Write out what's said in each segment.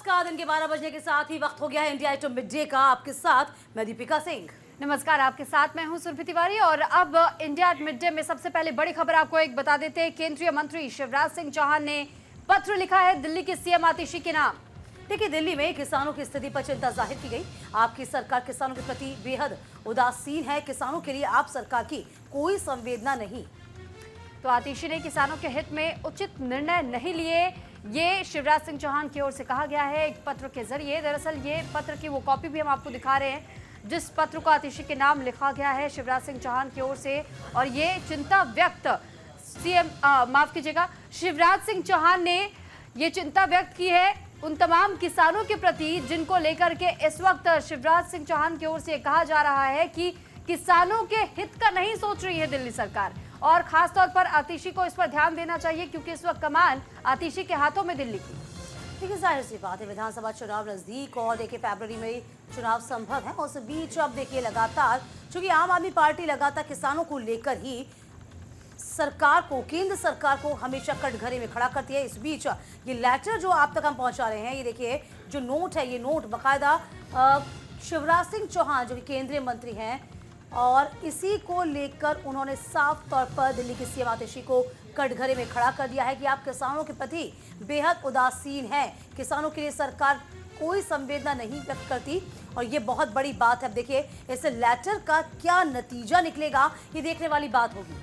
नमस्कार। दिन के 12 बजने के साथ ही वक्त हो गया है इंडिया टू मिड डे का। आपके साथ मैं दीपिका सिंह। नमस्कार, आपके साथ मैं हूं सुरभि तिवारी। और अब इंडिया मिड डे में सबसे पहले बड़ी खबर आपको एक बता देते हैं। केंद्रीय मंत्री शिवराज सिंह चौहान ने पत्र लिखा है दिल्ली के सीएम आतिशी के नाम। देखिए, दिल्ली में किसानों की स्थिति पर चिंता जाहिर की गई। आपकी सरकार किसानों के प्रति बेहद उदासीन है। किसानों के लिए आप सरकार की कोई संवेदना नहीं। तो आतिशी ने किसानों के हित में उचित निर्णय नहीं लिए, ये शिवराज सिंह चौहान की ओर से कहा गया है एक पत्र के जरिए। दरअसल ये पत्र की वो कॉपी भी हम आपको दिखा रहे हैं जिस पत्र को आतिशी के नाम लिखा गया है शिवराज सिंह चौहान की ओर से। और ये चिंता व्यक्त शिवराज सिंह चौहान ने ये चिंता व्यक्त की है उन तमाम किसानों के प्रति जिनको लेकर के इस वक्त शिवराज सिंह चौहान की ओर से कहा जा रहा है कि किसानों के हित का नहीं सोच रही है दिल्ली सरकार। और खासतौर पर आतिशी को इस पर ध्यान देना चाहिए क्योंकि इस वक्त कमान आतिशी के हाथों में दिल्ली की। देखिए, जाहिर सी बात है विधानसभा चुनाव नजदीक और देखिए फरवरी में चुनाव संभव है। उस बीच अब देखिए लगातार चूंकि आम आदमी पार्टी लगातार किसानों को लेकर ही सरकार को, केंद्र सरकार को हमेशा कटघरे में खड़ा करती है। इस बीच ये लेटर जो आप तक हम पहुंचा रहे हैं, ये देखिए जो नोट है, ये नोट बाकायदा शिवराज सिंह चौहान जो कि केंद्रीय मंत्री हैं और इसी को लेकर उन्होंने साफ तौर पर दिल्ली की सीएम आतिशी को कटघरे में खड़ा कर दिया है कि आप किसानों के प्रति बेहद उदासीन हैं। किसानों के लिए सरकार कोई संवेदना नहीं व्यक्त करती और ये बहुत बड़ी बात है। अब देखिए इस लेटर का क्या नतीजा निकलेगा, ये देखने वाली बात होगी।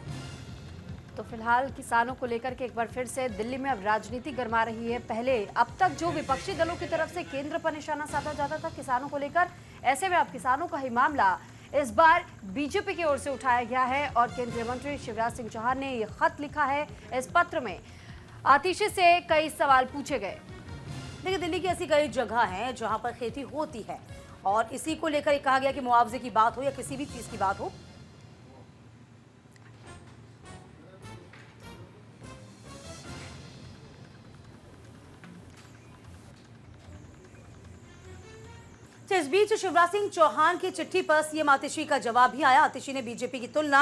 तो फिलहाल किसानों को लेकर के एक बार फिर से दिल्ली में अब राजनीति गरमा रही है। पहले अब तक जो विपक्षी दलों की तरफ से केंद्र पर निशाना साधा जाता था किसानों को लेकर, ऐसे में अब किसानों का ही मामला इस बार बीजेपी की ओर से उठाया गया है। और केंद्रीय मंत्री शिवराज सिंह चौहान ने यह खत लिखा है। इस पत्र में आतिशी से कई सवाल पूछे गए। देखिए, दिल्ली की ऐसी कई जगह हैं जहां पर खेती होती है और इसी को लेकर कहा गया कि मुआवजे की बात हो या किसी भी चीज की बात हो, तो इस बीच शिवराज सिंह चौहान की चिट्ठी पर सीएम आतिशी का जवाब भी आया। आतिशी ने बीजेपी की तुलना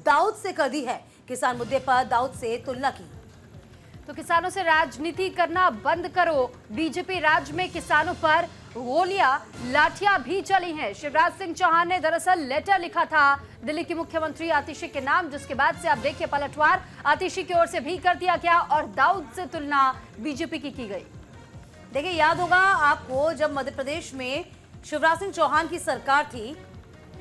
दाऊद से कर दी है। किसान मुद्दे पर दाऊद से तुलना की। तो किसानों से राजनीति करना बंद करो। बीजेपी राज्य में किसानों पर गोलियां, लाठियां भी चली हैं। शिवराज सिंह चौहान ने दरअसल लेटर लिखा था दिल्ली की मुख्यमंत्री आतिशी के नाम, जिसके बाद से आप देखिए पलटवार आतिशी की ओर से भी कर दिया गया और दाऊद से तुलना बीजेपी की गई। देखिए, याद होगा आपको जब मध्य प्रदेश में शिवराज सिंह चौहान की सरकार थी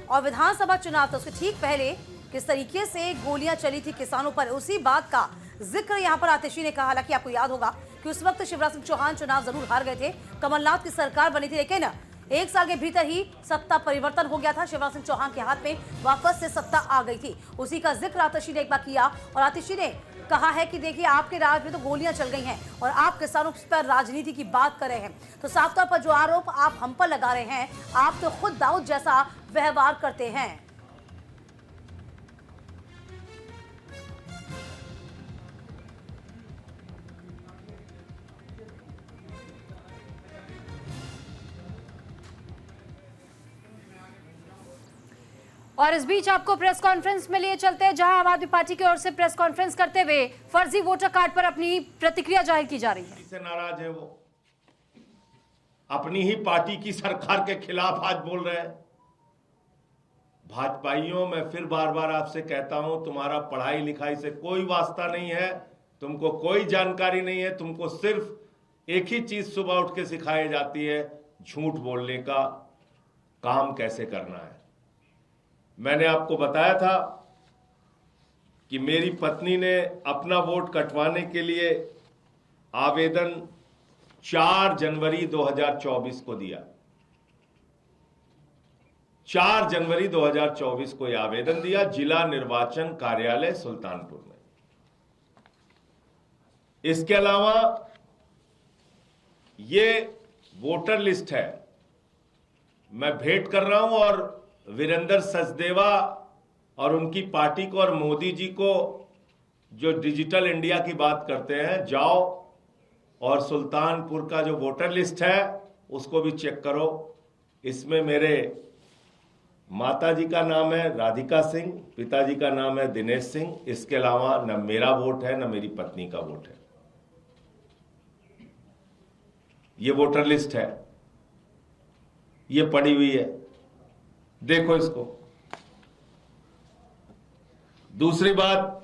और विधानसभा चुनाव था, उसके ठीक पहले किस तरीके से गोलियां चली थी किसानों पर, उसी बात का जिक्र यहां पर आतिशी ने कहा। हालांकि आपको याद होगा कि उस वक्त शिवराज सिंह चौहान चुनाव जरूर हार गए थे, कमलनाथ की सरकार बनी थी, लेकिन एक साल के भीतर ही सत्ता परिवर्तन हो गया था। शिवराज सिंह चौहान के हाथ में वापस से सत्ता आ गई थी। उसी का जिक्र आतिशी ने एक बार किया और आतिशी ने कहा है कि देखिए आपके राज में तो गोलियां चल गई हैं और आप किसानों पर राजनीति की बात कर रहे हैं। तो साफ तौर पर जो आरोप आप हम पर लगा रहे हैं, आप तो खुद दाऊद जैसा व्यवहार करते हैं। और इस बीच आपको प्रेस कॉन्फ्रेंस में लिए चलते हैं जहां आम आदमी पार्टी की ओर से प्रेस कॉन्फ्रेंस करते हुए फर्जी वोटर कार्ड पर अपनी प्रतिक्रिया जाहिर की जा रही है। से नाराज है, वो अपनी ही पार्टी की सरकार के खिलाफ आज बोल रहे हैं। भाजपाइयों, मैं फिर बार बार आपसे कहता हूं, तुम्हारा पढ़ाई लिखाई से कोई वास्ता नहीं है, तुमको कोई जानकारी नहीं है। तुमको सिर्फ एक ही चीज सुबह उठ के सिखाई जाती है, झूठ बोलने का काम कैसे करना है। मैंने आपको बताया था कि मेरी पत्नी ने अपना वोट कटवाने के लिए आवेदन 4 जनवरी 2024 को दिया। 4 जनवरी 2024 को यह आवेदन दिया जिला निर्वाचन कार्यालय सुल्तानपुर में। इसके अलावा ये वोटर लिस्ट है, मैं भेंट कर रहा हूं और वीरेंद्र सचदेवा और उनकी पार्टी को और मोदी जी को जो डिजिटल इंडिया की बात करते हैं, जाओ और सुल्तानपुर का जो वोटर लिस्ट है उसको भी चेक करो। इसमें मेरे माताजी का नाम है राधिका सिंह, पिताजी का नाम है दिनेश सिंह। इसके अलावा न मेरा वोट है न मेरी पत्नी का वोट है। ये वोटर लिस्ट है, ये पड़ी हुई है, देखो इसको। दूसरी बात,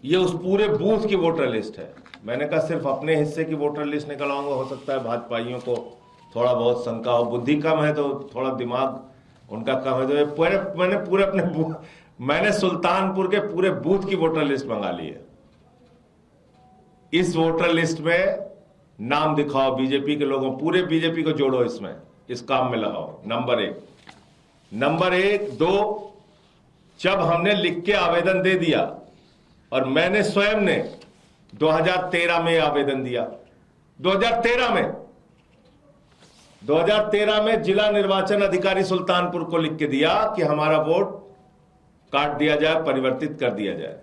ये उस पूरे बूथ की वोटर लिस्ट है। मैंने कहा सिर्फ अपने हिस्से की वोटर लिस्ट निकलवाऊंगा, हो सकता है भाजपाइयों को थोड़ा बहुत शंका हो, बुद्धि कम है तो थोड़ा दिमाग उनका कम है, तो मैंने सुल्तानपुर के पूरे बूथ की वोटर लिस्ट मंगा ली है। इस वोटर लिस्ट में नाम दिखाओ बीजेपी के लोगों, पूरे बीजेपी को जोड़ो इसमें, इस काम में लगाओ। नंबर एक। 2, जब हमने लिख के आवेदन दे दिया, और मैंने स्वयं ने 2013 में आवेदन दिया, 2013 में जिला निर्वाचन अधिकारी सुल्तानपुर को लिख के दिया कि हमारा वोट काट दिया जाए, परिवर्तित कर दिया जाए।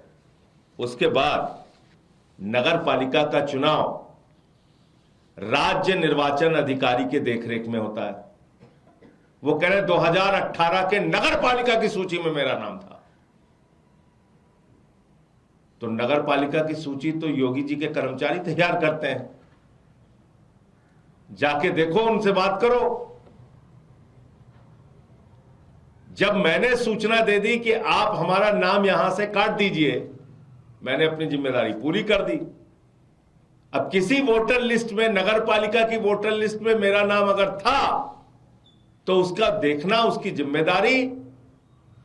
उसके बाद नगर पालिका का चुनाव राज्य निर्वाचन अधिकारी के देखरेख में होता है। वो कह रहे 2018 के नगर पालिका की सूची में मेरा नाम था। तो नगर पालिका की सूची तो योगी जी के कर्मचारी तैयार करते हैं, जाके देखो, उनसे बात करो। जब मैंने सूचना दे दी कि आप हमारा नाम यहां से काट दीजिए, मैंने अपनी जिम्मेदारी पूरी कर दी। अब किसी वोटर लिस्ट में, नगर पालिका की वोटर लिस्ट में मेरा नाम अगर था, तो उसका देखना, उसकी जिम्मेदारी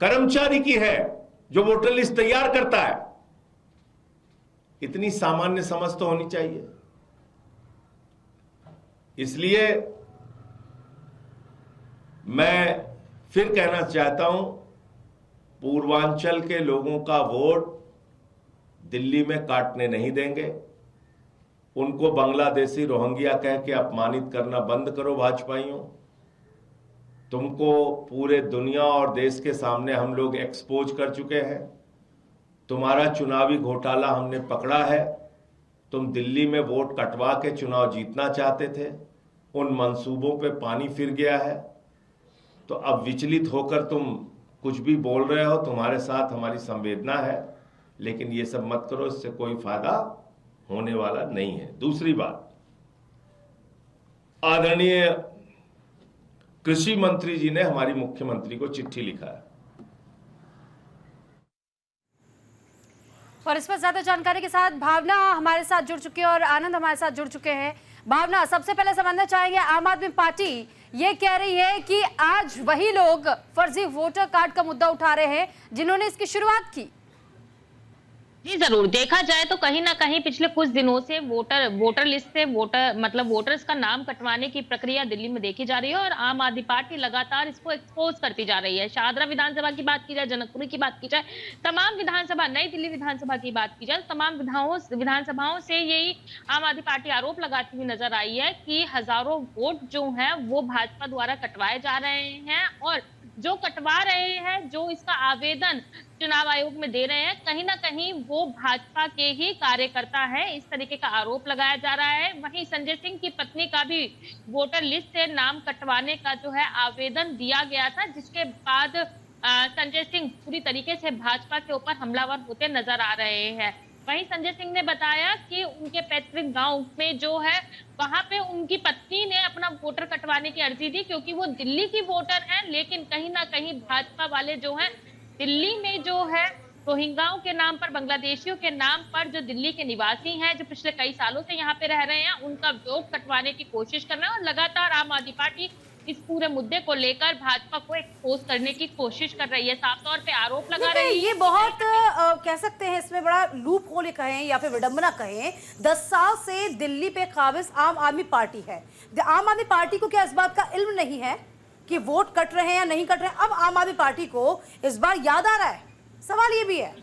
कर्मचारी की है जो वोटर लिस्ट तैयार करता है। इतनी सामान्य समझ तो होनी चाहिए। इसलिए मैं फिर कहना चाहता हूं, पूर्वांचल के लोगों का वोट दिल्ली में काटने नहीं देंगे। उनको बांग्लादेशी रोहिंग्या कह के अपमानित करना बंद करो भाजपाइयों। तुमको पूरे दुनिया और देश के सामने हम लोग एक्सपोज कर चुके हैं। तुम्हारा चुनावी घोटाला हमने पकड़ा है। तुम दिल्ली में वोट कटवा के चुनाव जीतना चाहते थे, उन मंसूबों पे पानी फिर गया है। तो अब विचलित होकर तुम कुछ भी बोल रहे हो, तुम्हारे साथ हमारी संवेदना है, लेकिन ये सब मत करो, इससे कोई फायदा होने वाला नहीं है। दूसरी बात, आदरणीय कृषि मंत्री जी ने हमारी मुख्यमंत्री को चिट्ठी लिखा है, और इस पर ज्यादा जानकारी के साथ भावना हमारे साथ जुड़ चुकी है और आनंद हमारे साथ जुड़ चुके हैं। भावना, सबसे पहले समझना चाहेंगे, आम आदमी पार्टी ये कह रही है कि आज वही लोग फर्जी वोटर कार्ड का मुद्दा उठा रहे हैं जिन्होंने इसकी शुरुआत की। जी जरूर, देखा जाए तो कहीं ना कहीं पिछले कुछ दिनों से वोटर लिस्ट से वोटर्स का नाम कटवाने की प्रक्रिया दिल्ली में देखी जा रही है, और आम आदमी पार्टी लगातार इसको एक्सपोज करती जा रही है। शाहदरा विधानसभा की बात की जाए, जनकपुरी की बात की जाए, तमाम विधानसभा, नई दिल्ली विधानसभा की बात की जाए, तमाम विधानसभाओं से यही आम आदमी पार्टी आरोप लगाती हुई नजर आई है कि हजारों वोट जो है वो भाजपा द्वारा कटवाए जा रहे हैं, और जो कटवा रहे हैं, जो इसका आवेदन चुनाव आयोग में दे रहे हैं, कहीं ना कहीं वो भाजपा के ही कार्यकर्ता है, इस तरीके का आरोप लगाया जा रहा है। वहीं संजय सिंह की पत्नी का भी वोटर लिस्ट से नाम कटवाने का जो है आवेदन दिया गया था, जिसके बाद संजय सिंह पूरी तरीके से भाजपा के ऊपर हमलावर होते नजर आ रहे हैं। वहीं संजय सिंह ने बताया कि उनके पैतृक गांव में जो है वहां पे उनकी पत्नी ने अपना वोटर कटवाने की अर्जी दी, क्योंकि वो दिल्ली की वोटर है, लेकिन कहीं ना कहीं भाजपा वाले जो है दिल्ली में जो है रोहिंग्याओं के नाम पर, बांग्लादेशियों के नाम पर, जो दिल्ली के निवासी हैं, जो पिछले कई सालों से यहाँ पे रह रहे हैं, उनका वोट कटवाने की कोशिश कर रहे हैं। और लगातार आम आदमी पार्टी इस पूरे मुद्दे को लेकर भाजपा को एक्सपोज करने की कोशिश कर रही है, साफ तौर पे आरोप लगा रही है। ये बहुत कह सकते हैं, इसमें बड़ा लूप होल कहें या फिर विडंबना कहें, 10 साल से दिल्ली पे काबिज आम आदमी पार्टी है। आम आदमी पार्टी को क्या इस बात का इल्म नहीं है कि वोट कट रहे हैं या नहीं कट रहे हैं? अब आम आदमी पार्टी को इस बार याद आ रहा है, सवाल ये भी है।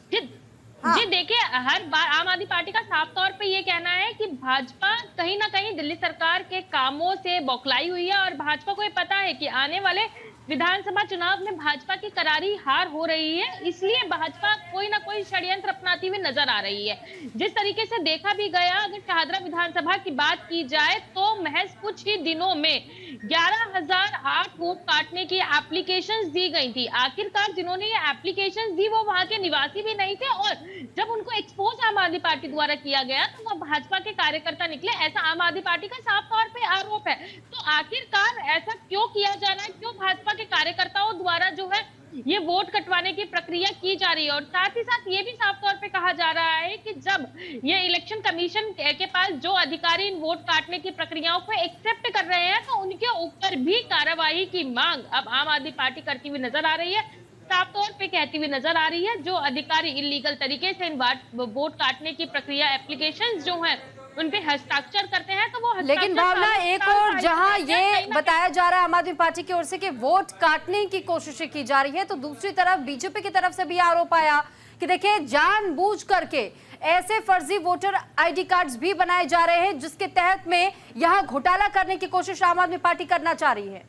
जी देखिए, हर बार आम आदमी पार्टी का साफ तौर पे ये कहना है कि भाजपा कहीं ना कहीं दिल्ली सरकार के कामों से बौखलाई हुई है, और भाजपा को ये पता है कि आने वाले विधानसभा चुनाव में भाजपा की करारी हार हो रही है, इसलिए भाजपा कोई ना कोई षड्यंत्र अपनाती हुई नजर आ रही है। जिस तरीके से देखा भी गया, अगर शाहदरा विधानसभा की बात की जाए तो महज कुछ ही दिनों में 11,008 वोट काटने की एप्लीकेशंस दी गई थी। आखिरकार जिन्होंने ये एप्लीकेशंस दी वो वहां के निवासी भी नहीं थे, और जब उनको एक्सपोज आम आदमी पार्टी द्वारा किया गया तो वो भाजपा के कार्यकर्ता निकले, ऐसा आम आदमी पार्टी का साफ तौर पे आरोप है। तो आखिरकार ऐसा क्यों किया जा रहा है, क्यों भाजपा के कार्यकर्ताओं द्वारा जो है ये वोट कटवाने की प्रक्रिया की जा रही है। और साथ ही साथ ये भी साफ तौर पे कहा जा रहा है कि जब ये इलेक्शन कमीशन के पास जो अधिकारी इन वोट काटने की प्रक्रियाओं को एक्सेप्ट कर रहे हैं तो उनके ऊपर भी कार्रवाई की मांग अब आम आदमी पार्टी करती हुई नजर आ रही है, साफ तौर पे कहती हुई नजर आ रही है। जो अधिकारी इलीगल तरीके से इन वोट काटने की प्रक्रिया एप्लीकेशंस जो हैं उन पे हस्ताक्षर करते हैं तो वो लेकिन भावना, एक और जहां ये बताया जा रहा है आम आदमी पार्टी की ओर से कि वोट काटने की कोशिशें की जा रही है, तो दूसरी तरफ बीजेपी की तरफ से भी आरोप आया कि देखिए जानबूझ करके ऐसे फर्जी वोटर आईडी कार्ड्स भी बनाए जा रहे हैं जिसके तहत में यहां घोटाला करने की कोशिश आम आदमी पार्टी करना चाह रही है।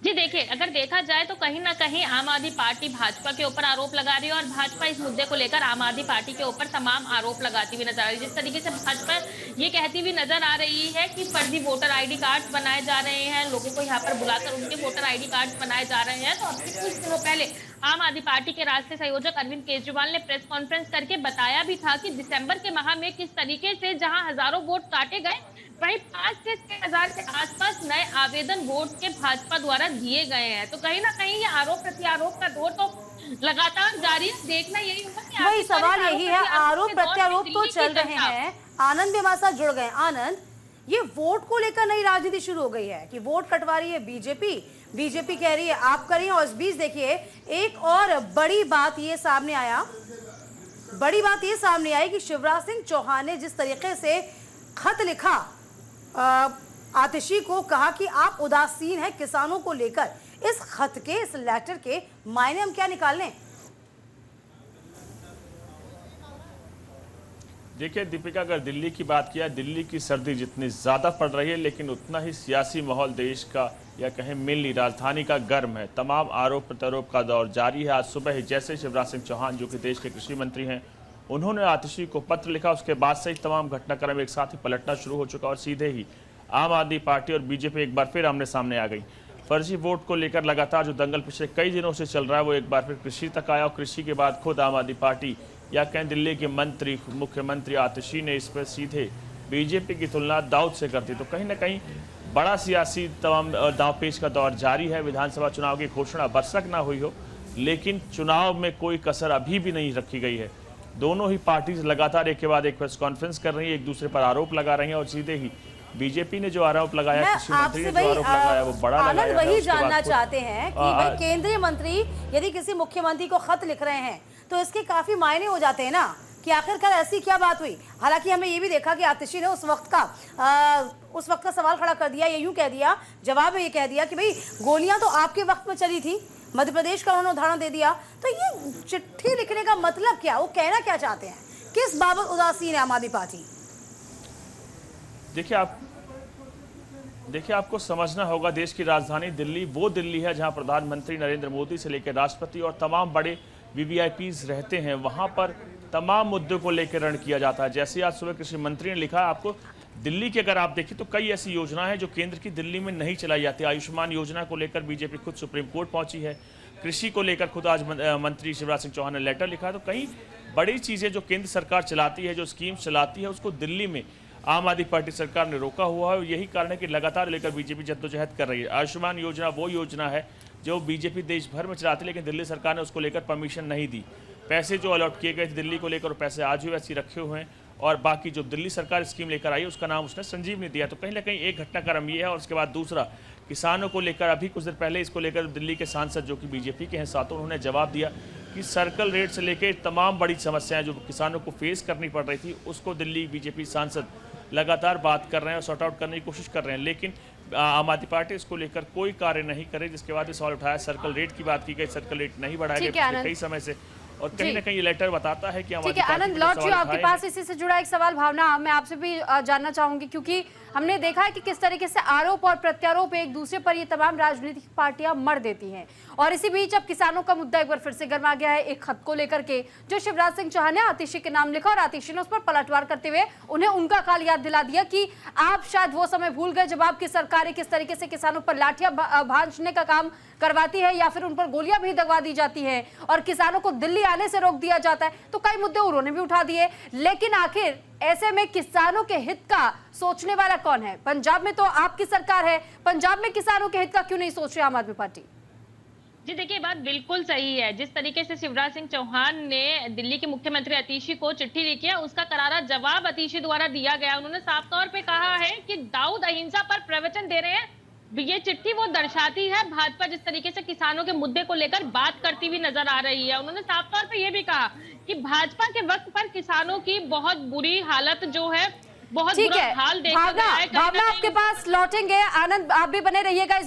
जी देखिए, अगर देखा जाए तो कहीं ना कहीं आम आदमी पार्टी भाजपा के ऊपर आरोप लगा रही है और भाजपा इस मुद्दे को लेकर आम आदमी पार्टी के ऊपर तमाम आरोप लगाती हुई नजर आ रही है। जिस तरीके से भाजपा ये कहती हुई नजर आ रही है कि फर्जी वोटर आईडी कार्ड्स बनाए जा रहे हैं, लोगों को यहाँ पर बुलाकर उनके वोटर आईडी कार्ड्स बनाए जा रहे हैं। तो अभी कुछ दिनों पहले आम आदमी पार्टी के राष्ट्रीय संयोजक अरविंद केजरीवाल ने प्रेस कॉन्फ्रेंस करके बताया भी था कि दिसंबर के माह में किस तरीके से जहां हजारों वोट काटे गए वहीं 5 से 6 हजार के आसपास नए आवेदन वोट के भाजपा द्वारा दिए गए हैं। तो कहीं ना कहीं ये आरोप प्रत्यारोप का दौर तो लगातार जारी है। देखना यही होगा कि वही सवाल यही है, आरोप प्रत्यारोप तो चल रहे हैं। आनंद भी हमारे साथ जुड़ गए। आनंद, ये वोट को लेकर नई राजनीति शुरू हो गई है कि वोट कटवा रही है बीजेपी कह रही है आप करिए। और इस बीच देखिए एक और बड़ी बात ये सामने आई कि शिवराज सिंह चौहान ने जिस तरीके से खत लिखा आतिशी को, कहा कि आप उदासीन हैं किसानों को लेकर। इस खत के, इस लेटर के मायने हम क्या निकाल लें? देखिए दीपिका, अगर दिल्ली की बात किया, दिल्ली की सर्दी जितनी ज़्यादा पड़ रही है लेकिन उतना ही सियासी माहौल देश का या कहें मिलनी राजधानी का गर्म है। तमाम आरोप प्रत्यारोप का दौर जारी है। आज सुबह ही जैसे शिवराज सिंह चौहान जो कि देश के कृषि मंत्री हैं, उन्होंने आतिशी को पत्र लिखा, उसके बाद से ही तमाम घटनाक्रम एक साथ ही पलटना शुरू हो चुका और सीधे ही आम आदमी पार्टी और बीजेपी एक बार फिर आमने सामने आ गई। फर्जी वोट को लेकर लगातार जो दंगल पिछले कई दिनों से चल रहा है वो एक बार फिर कृषि तक आया और कृषि के बाद खुद आम आदमी पार्टी या कहें दिल्ली के मंत्री, मुख्यमंत्री आतिशी ने इस पर सीधे बीजेपी की तुलना दाऊद से कर दी। तो कहीं ना कहीं बड़ा सियासी तमाम दांवपेच का दौर जारी है। विधानसभा चुनाव की घोषणा बरसक ना हुई हो लेकिन चुनाव में कोई कसर अभी भी नहीं रखी गई है। दोनों ही पार्टीज लगातार एक के बाद एक प्रेस कॉन्फ्रेंस कर रही है, एक दूसरे पर आरोप लगा रही हैं और सीधे ही बीजेपी ने जो आरोप लगाया, कृषि मंत्री ने जो आरोप लगाया वो बड़ा लगाया। वही जानना चाहते हैं कि भाई केंद्रीय मंत्री यदि किसी मुख्यमंत्री को खत लिख रहे हैं तो इसके काफी मायने हो जाते हैं ना कि आखिरकार ऐसी क्या बात हुई। हालांकि हमें ये भी देखा कि आतिशी ने उस वक्त का सवाल खड़ा कर दिया, ये यूं कह दिया, जवाब में ये कह दिया कि भाई गोलियां तो आपके वक्त में चली थी, मध्य प्रदेश का उन्होंने उदाहरण दे दिया। तो ये चिट्ठी लिखने का मतलब क्या, वो कहना क्या चाहते हैं, किस बाबत उदासीन है आम आदमी पार्टी? देखिए आपको समझना होगा, देश की राजधानी दिल्ली वो दिल्ली है जहां प्रधानमंत्री नरेंद्र मोदी से लेकर राष्ट्रपति और तमाम बड़े वीवीआईपीज रहते हैं। वहां पर तमाम मुद्दों को लेकर रण किया जाता है। जैसे आज सुबह कृषि मंत्री ने लिखा, आपको दिल्ली की अगर आप देखें तो कई ऐसी योजनाएं हैं जो केंद्र की दिल्ली में नहीं चलाई जाती। आयुष्मान योजना को लेकर बीजेपी खुद सुप्रीम कोर्ट पहुंची है। कृषि को लेकर खुद आज मंत्री शिवराज सिंह चौहान ने लेटर लिखा। तो कई बड़ी चीज़ें जो केंद्र सरकार चलाती है, जो स्कीम चलाती है, उसको दिल्ली में आम आदमी पार्टी सरकार ने रोका हुआ है। यही कारण है कि लगातार लेकर बीजेपी जद्दोजहद कर रही है। आयुष्मान योजना वो योजना है जो बीजेपी देश भर में चलाती है लेकिन दिल्ली सरकार ने उसको लेकर परमिशन नहीं दी। पैसे जो अलॉट किए गए थे दिल्ली को लेकर, पैसे आज भी वैसे रखे हुए हैं और बाकी जो दिल्ली सरकार स्कीम लेकर आई उसका नाम उसने संजीवनी दिया। तो कहीं ना कहीं एक घटनाक्रम ये है। और उसके बाद दूसरा, किसानों को लेकर अभी कुछ देर पहले इसको लेकर दिल्ली के सांसद जो कि बीजेपी के हैं साथों, उन्होंने जवाब दिया कि सर्कल रेट से लेकर तमाम बड़ी समस्याएं जो किसानों को फेस करनी पड़ रही थी उसको दिल्ली बीजेपी सांसद लगातार बात कर रहे हैं और सॉर्ट आउट करने की कोशिश कर रहे हैं। लेकिन आम आदमी पार्टी इसको लेकर कोई कार्य नहीं करे, जिसके बाद सवाल उठाया। सर्कल रेट की बात की गई, सर्कल रेट नहीं बढ़ाया गया कई समय से और कहीं ना कहीं ये लेटर बताता है कि ठीक है आनंद, लौट आपके पास इसी से जुड़ा एक सवाल भावना मैं आपसे भी जानना चाहूंगी, क्योंकि हमने देखा है कि किस तरीके से आरोप और प्रत्यारोप एक दूसरे पर ये तमाम राजनीतिक पार्टियां मर देती हैं। और इसी बीच अब किसानों का मुद्दा एक बार फिर से गर्मा गया है एक खत को लेकर के, जो शिवराज सिंह चौहान ने आतिशी के नाम लिखा और आतिशी ने उस पर पलटवार करते हुए उन्हें उनका काल याद दिला दिया कि आप शायद वो समय भूल गए जब आपकी सरकारें किस तरीके से किसानों पर लाठियां भांजने का काम करवाती है या फिर उन पर गोलियां भी दगवा दी जाती हैं और किसानों को दिल्ली आने से रोक दिया जाता है। तो कई मुद्दे उन्होंने भी उठा दिए, लेकिन आखिर ऐसे में किसानों के हित का सोचने वाला कौन है? पंजाब में तो आपकी सरकार है, पंजाब में किसानों के हित का क्यों नहीं सोच रही आम आदमी पार्टी? जी देखिए, बात बिल्कुल सही है। जिस तरीके से शिवराज सिंह चौहान ने दिल्ली के मुख्यमंत्री आतिशी को चिट्ठी लिखी है, उसका करारा जवाब आतिशी द्वारा दिया गया। उन्होंने साफ तौर पे कहा है कि दाऊद अहिंसा पर प्रवचन दे रहे हैं। ये चिट्ठी वो दर्शाती है भाजपा जिस तरीके से किसानों के मुद्दे को लेकर बात करती हुई नजर आ रही है। उन्होंने साफ तौर पे ये भी कहा कि भाजपा के वक्त पर किसानों की बहुत बुरी हालत जो है, बहुत बुरा हाल देखा गया है। भावना आपके पास लौटेंगे, आनंद आप भी बने रहिएगा इस